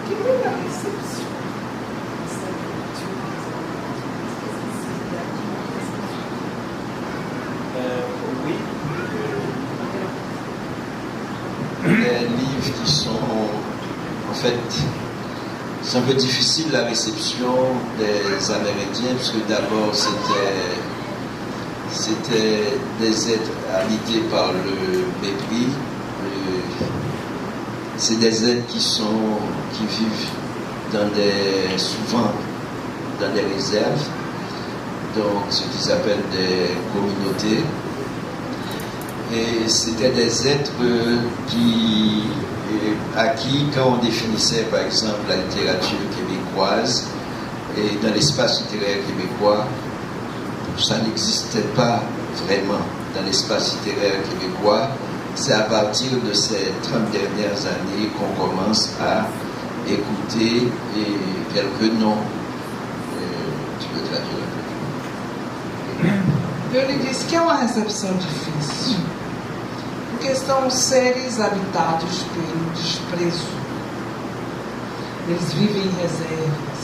Que primeira recepção? Oui. Les livres qui sont, en fait, c'est un peu difficile la réception des Amérindiens, puisque d'abord c'était des êtres habités par le mépris. C'est des êtres qui vivent souvent dans des réserves, donc ce qu'ils appellent des communautés. Et c'était des êtres à qui, quand on définissait par exemple la littérature québécoise, et dans l'espace littéraire québécois, ça n'existait pas vraiment dans l'espace littéraire québécois. C'est à partir de ces 30 dernières années qu'on commence à écouter quelques noms. Tu peux traduire un peu? Eu lhe disse que é uma recepção difícil, porque são seres habitados pelo desprezo. Eles vivem em reservas,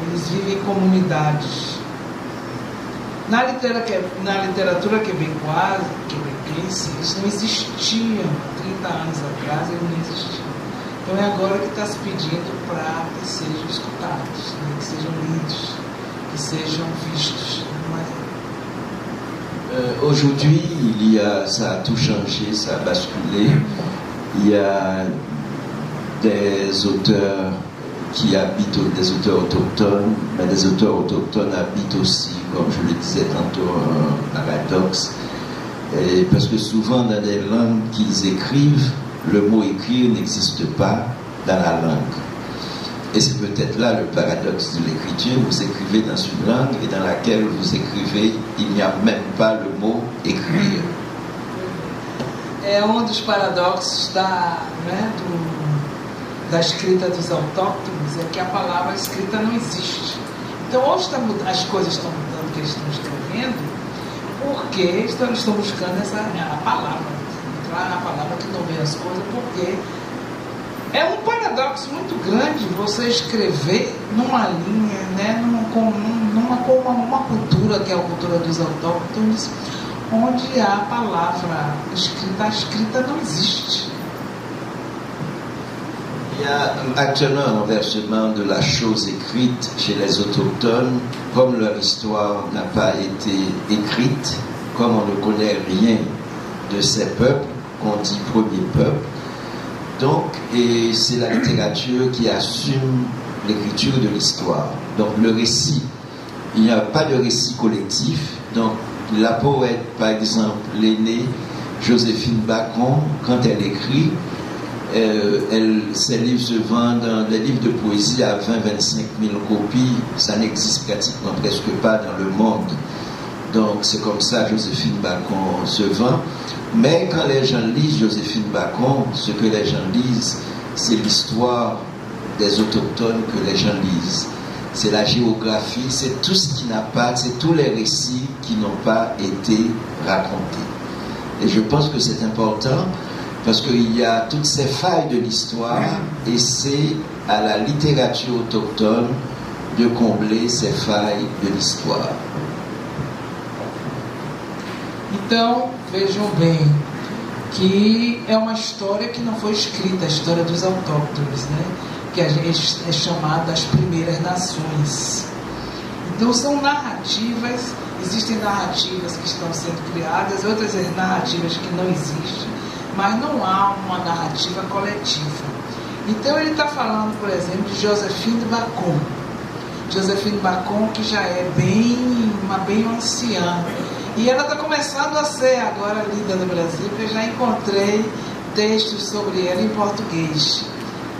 eles vivem em comunidades. Na literatura quebequense, eles não existiam. 30 anos atrás, eles não existiam. Então é agora que está se pedindo para que sejam escutados, né? Que sejam lidos, que sejam vistos. Aujourd'hui, ça a tout changé, ça a basculé. Il y a des auteurs qui habitent, des auteurs autochtones, mais des auteurs autochtones habitent aussi, comme je le disais tantôt, un paradoxe. Et parce que souvent, dans les langues qu'ils écrivent, le mot écrire n'existe pas dans la langue. Et c'est peut-être là le paradoxe de l'écriture. Vous écrivez dans une langue et dans laquelle vous écrivez, il n'y a même pas le mot écrire. É dos paradoxos da escrita dos autóctonos, é que a palavra escrita não existe. Então, hoje as coisas estão mudando, que eles estão escrevendo, porque eles estão buscando a palavra, entrar na palavra que nomeia as coisas, porque é um paradoxo muito grande você escrever numa linha, né, com uma cultura que é a cultura dos autóctonos, onde a palavra escrita, a escrita não existe. Il y a actuellement un renversement de la chose écrite chez les autochtones, comme leur histoire n'a pas été écrite, comme on ne connaît rien de ces peuples, qu'on dit premier peuple. Donc, et c'est la littérature qui assume l'écriture de l'histoire. Donc, le récit, il n'y a pas de récit collectif. Donc, la poète, par exemple, l'aînée Joséphine Bacon, quand elle écrit, ses livres se vendent, les livres de poésie à 20-25 000 copies, ça n'existe pratiquement presque pas dans le monde. Donc c'est comme ça Joséphine Bacon se vend. Mais quand les gens lisent Joséphine Bacon, ce que les gens lisent, c'est l'histoire des autochtones que les gens lisent. C'est la géographie, c'est tout ce qui n'a pas, c'est tous les récits qui n'ont pas été racontés. Et je pense que c'est important, parce qu'il y a toutes ces failles de l'histoire et c'est à la littérature autochtone de combler ces failles de l'histoire. Então, vejam bem que é uma história que não foi escrita, a história dos autóctones, né? Que a gente é chamada as primeiras nações. Então são narrativas, existem narrativas que estão sendo criadas, outras narrativas que não existem, mas não há uma narrativa coletiva. Então ele está falando, por exemplo, de Joséphine Bacon. Joséphine Bacon, que já é bem anciã. E ela está começando a ser agora lida no Brasil, porque eu já encontrei textos sobre ela em português.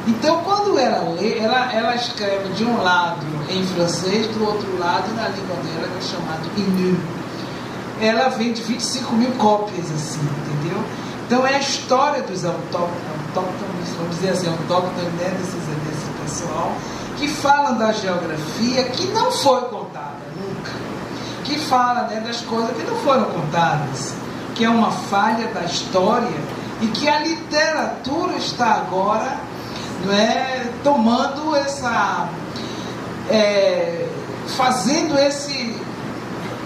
Então, quando ela lê, ela escreve de um lado em francês, do outro lado na língua dela, que é chamado Innu. Ela vende 25 mil cópias, assim, entendeu? Então é a história dos autóctones, vamos dizer assim, autóctones, né, desse pessoal, que falam da geografia que não foi contada nunca, que fala, né, das coisas que não foram contadas, que é uma falha da história e que a literatura está agora, não é, tomando essa,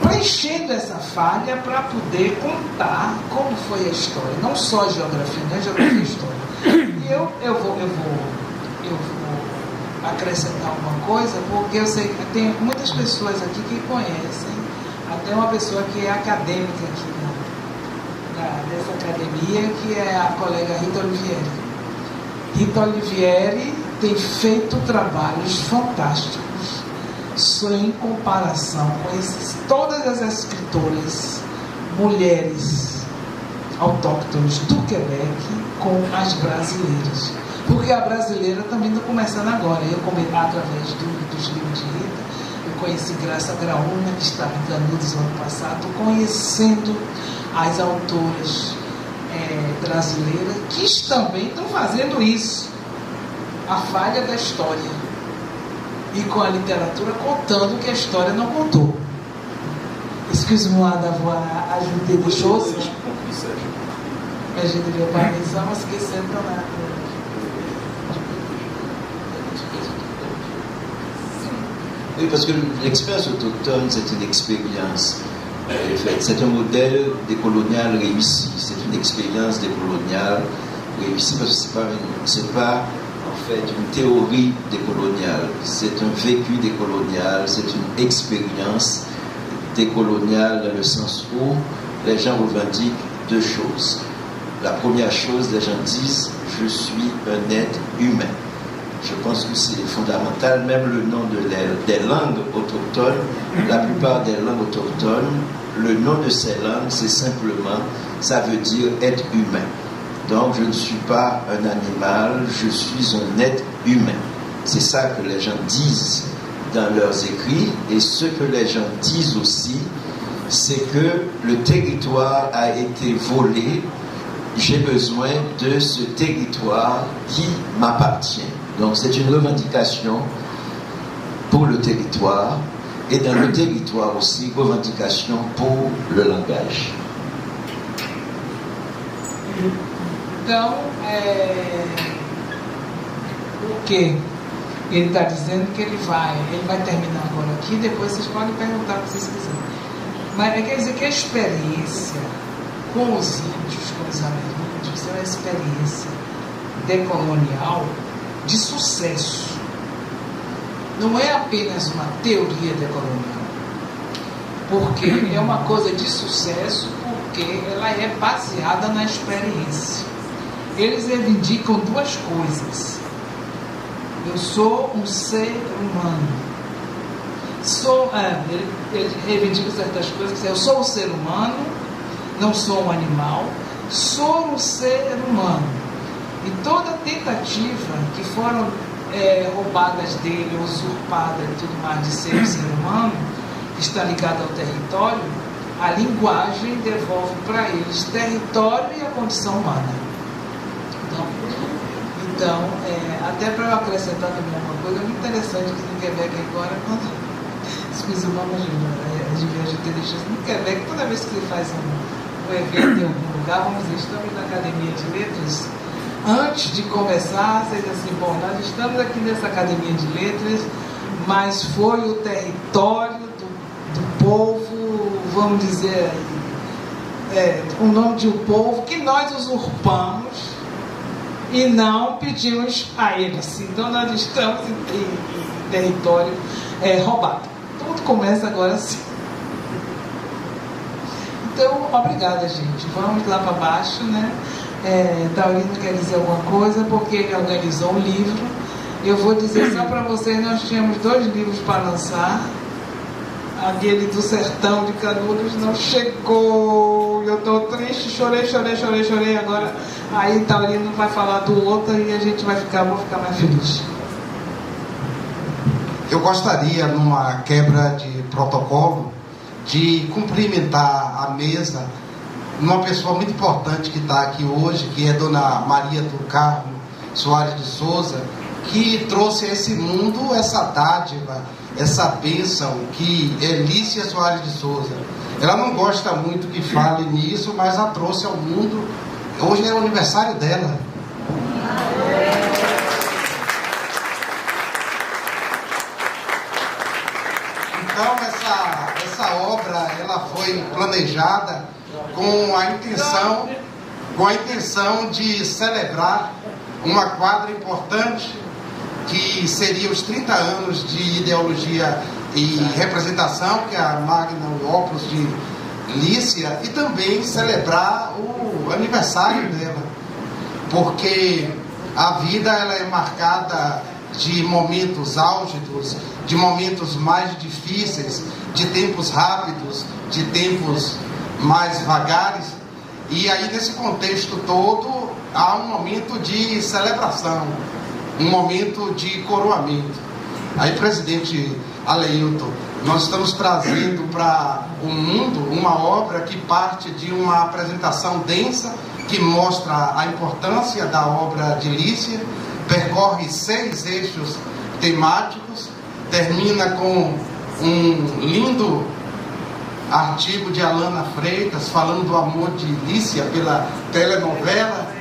preenchendo essa falha para poder contar como foi a história, não só a geografia, né? Geografia e história. E eu vou acrescentar uma coisa, porque eu sei que tem muitas pessoas aqui que conhecem, até uma pessoa que é acadêmica aqui dessa academia, que é a colega Rita Olivieri. Rita Olivieri tem feito trabalhos fantásticos em comparação com todas as escritoras mulheres autóctones do Quebec com as brasileiras, porque a brasileira também está começando agora. Eu, através dos livros de Rita, eu conheci Graça Graúna, que estava em Canudos no ano passado, conhecendo as autoras brasileiras que também estão fazendo isso, a falha da história, e com a littérature contando que a história não contou. Excuse-moi d'avoir ajouté des choses, mais je ne devais pas les en esquecer também. Oui, parce que l'expérience autochtone, c'est une expérience. C'est un modèle décolonial réussi. C'est une expérience décoloniale réussie parce que c'est pas en fait une théorie décoloniale. C'est un vécu décolonial. C'est une expérience décoloniale dans le sens où les gens revendiquent deux choses. La première chose, les gens disent « je suis un être humain ». Je pense que c'est fondamental, même le nom des langues autochtones, la plupart des langues autochtones, le nom de ces langues, c'est simplement, ça veut dire être humain. Donc je ne suis pas un animal, je suis un être humain. C'est ça que les gens disent dans leurs écrits, et ce que les gens disent aussi, c'est que le territoire a été volé, j'ai besoin de ce territoire qui m'appartient. Donc c'est une revendication pour le territoire et dans le territoire aussi, revendication pour le langage. Então, o que ele está dizendo que ele vai terminar agora aqui, depois vocês podem perguntar o que vocês quiserem. Mas quer dizer que a experiência com os índios, com os ameríndios, é uma experiência decolonial de sucesso. Não é apenas uma teoria decolonial, porque é uma coisa de sucesso, porque ela é baseada na experiência. Eles reivindicam duas coisas. Eu sou um ser humano. Ele reivindica certas coisas. Eu sou um ser humano, não sou um animal, sou um ser humano. E toda tentativa que foram roubadas dele, usurpadas e tudo mais de ser um ser humano, que está ligado ao território, a linguagem devolve para eles território e a condição humana. Então, até para eu acrescentar também uma coisa muito interessante que no Quebec agora, quando os humanos de viagem no Quebec, toda vez que ele faz um evento em algum lugar, vamos dizer, estamos na Academia de Letras, antes de começar, vocês assim, bom, nós estamos aqui nessa Academia de Letras, mas foi o território do povo, vamos dizer, o nome de um povo que nós usurpamos e não pedimos a eles. Então nós estamos em território roubado. Tudo começa agora assim. Então, obrigada, gente. Vamos lá para baixo, né? Taurino quer dizer alguma coisa, porque ele organizou um livro. Eu vou dizer só para vocês, nós tínhamos 2 livros para lançar. Aquele do Sertão de Canudos não chegou. Eu estou triste, chorei agora. Aí Taurino vai falar do outro e a gente vou ficar mais feliz. Eu gostaria, numa quebra de protocolo, de cumprimentar a mesa uma pessoa muito importante que está aqui hoje, que é Dona Maria do Carmo Soares de Souza, que trouxe a esse mundo essa dádiva, essa bênção que é Lícia Soares de Souza. Ela não gosta muito que fale nisso, mas a trouxe ao mundo. Hoje é o aniversário dela. Então essa obra ela foi planejada com a intenção de celebrar uma quadra importante que seria os 30 anos de ideologia e representação, que é a Magna Opus de Lícia, e também celebrar o aniversário dela, porque a vida ela é marcada de momentos álgidos, de momentos mais difíceis, de tempos rápidos, de tempos mais vagares, e aí nesse contexto todo há um momento de celebração, um momento de coroamento. Aí, presidente Aleilton, nós estamos trazendo para o mundo uma obra que parte de uma apresentação densa, que mostra a importância da obra de Lícia, percorre 6 eixos temáticos, termina com um lindo artigo de Alana Freitas, falando do amor de Lícia pela telenovela.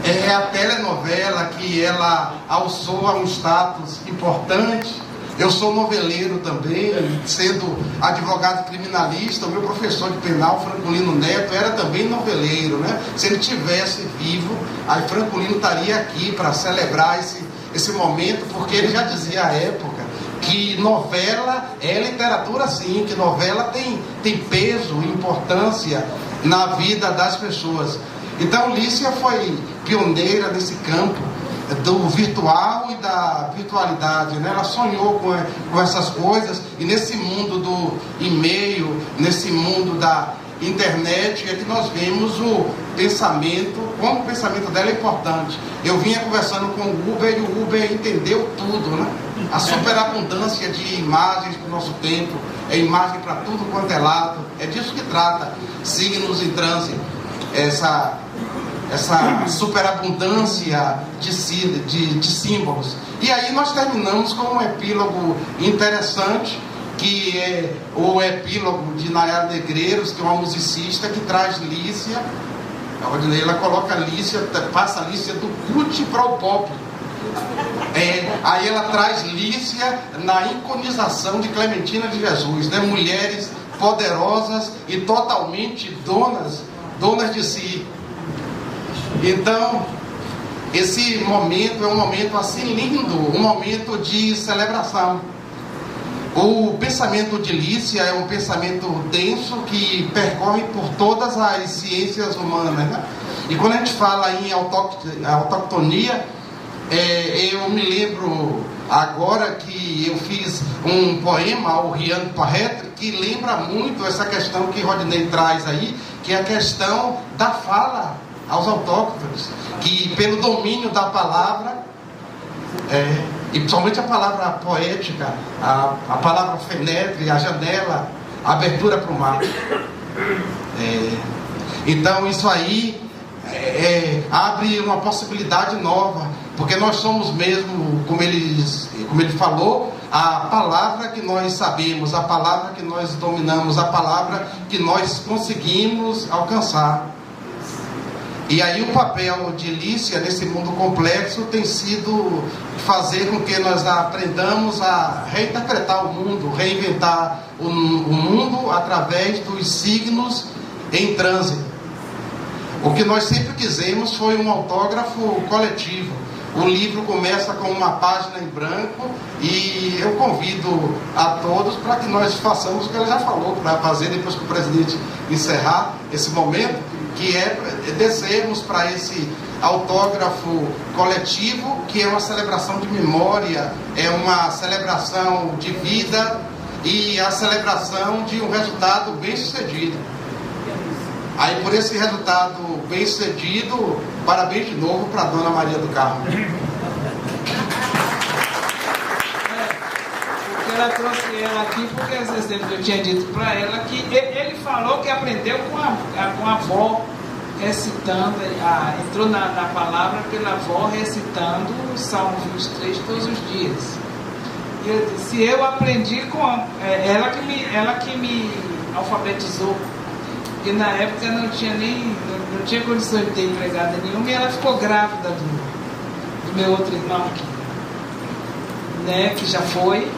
É a telenovela que ela alçou a um status importante. Eu sou noveleiro também, sendo advogado criminalista. O meu professor de penal, Francolino Neto, era também noveleiro, né? Se ele tivesse vivo, aí Francolino estaria aqui para celebrar esse momento, porque ele já dizia à época que novela é literatura sim, que novela tem peso e importância na vida das pessoas. Então Lícia foi pioneira nesse campo do virtual e da virtualidade, né? Ela sonhou com essas coisas, e nesse mundo do e-mail, nesse mundo da internet, é que nós vemos o pensamento, como o pensamento dela é importante. Eu vinha conversando com o Uber, e o Uber entendeu tudo, né? A superabundância de imagens para o nosso tempo, é imagem para tudo quanto é lado, é disso que trata Signos em Trânsito, essa superabundância de símbolos. E aí nós terminamos com um epílogo interessante, que é o epílogo de Nayara Negreiros, que é uma musicista que traz Lícia. Ela coloca Lícia, passa Lícia do cut para o pop. Aí ela traz Lícia na iconização de Clementina de Jesus, né? Mulheres poderosas e totalmente donas de si. Então, esse momento é um momento assim lindo, um momento de celebração. O pensamento de Lícia é um pensamento denso que percorre por todas as ciências humanas, né? E quando a gente fala em autoctonia, eu me lembro agora que eu fiz um poema, o Rian Parretre, que lembra muito essa questão que Rodney traz aí, que é a questão da fala aos autóctones, que pelo domínio da palavra, e principalmente a palavra poética, a palavra fenetre, a janela, a abertura para o mar. Então isso aí abre uma possibilidade nova, porque nós somos mesmo, como ele falou, a palavra que nós sabemos, a palavra que nós dominamos, a palavra que nós conseguimos alcançar. E aí o papel de Lícia nesse mundo complexo tem sido fazer com que nós aprendamos a reinterpretar o mundo, reinventar o mundo através dos signos em trânsito. O que nós sempre quisemos foi um autógrafo coletivo. O livro começa com uma página em branco e eu convido a todos para que nós façamos o que ela já falou para fazer depois que o presidente encerrar esse momento, que é descermos para esse autógrafo coletivo, que é uma celebração de memória, é uma celebração de vida e a celebração de um resultado bem sucedido. Aí por esse resultado bem sucedido, parabéns de novo para a Dona Maria do Carmo. Ela trouxe ela aqui porque às vezes eu tinha dito para ela que ele falou que aprendeu com a avó recitando, entrou na palavra pela avó recitando o Salmo 23 todos os dias. E eu disse, eu aprendi com ela que me alfabetizou. E na época não tinha condições de ter empregada nenhuma, e ela ficou grávida do meu outro irmão aqui, né, que já foi.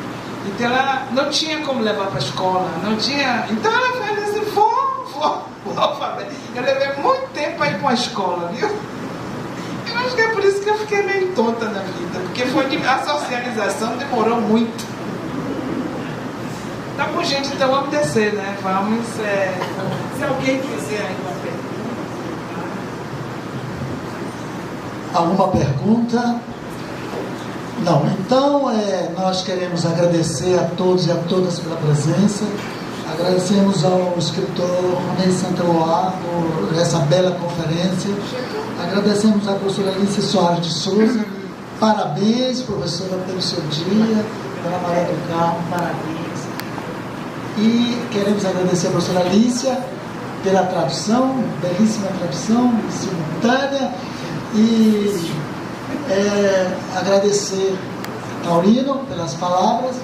Então ela não tinha como levar para a escola, não tinha. Então ela fez assim, vou alfabeto. Eu levei muito tempo para ir para a escola, viu? Eu acho que é por isso que eu fiquei meio tonta na vida, porque a socialização demorou muito. Tá bom, gente, então vamos descer, né? Vamos. Se alguém quiser aí uma pergunta. Alguma pergunta? Não. Então, nós queremos agradecer a todos e a todas pela presença. Agradecemos ao escritor Ney Santaoá por essa bela conferência. Agradecemos à professora Lícia Soares de Souza. Parabéns, professora, pelo seu dia. Dona Maria do Carmo, parabéns. E queremos agradecer a professora Lícia pela tradução, belíssima tradução, simultânea, e agradecer a Taurino pelas palavras,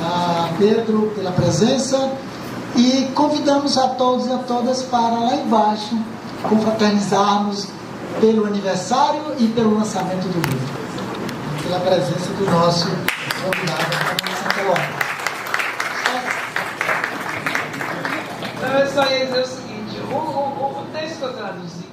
a Pedro pela presença, e convidamos a todos e a todas para lá embaixo confraternizarmos pelo aniversário e pelo lançamento do livro, pela presença do nosso convidado, Santa Laura. Então eu só ia dizer o seguinte, o texto que eu traduzi,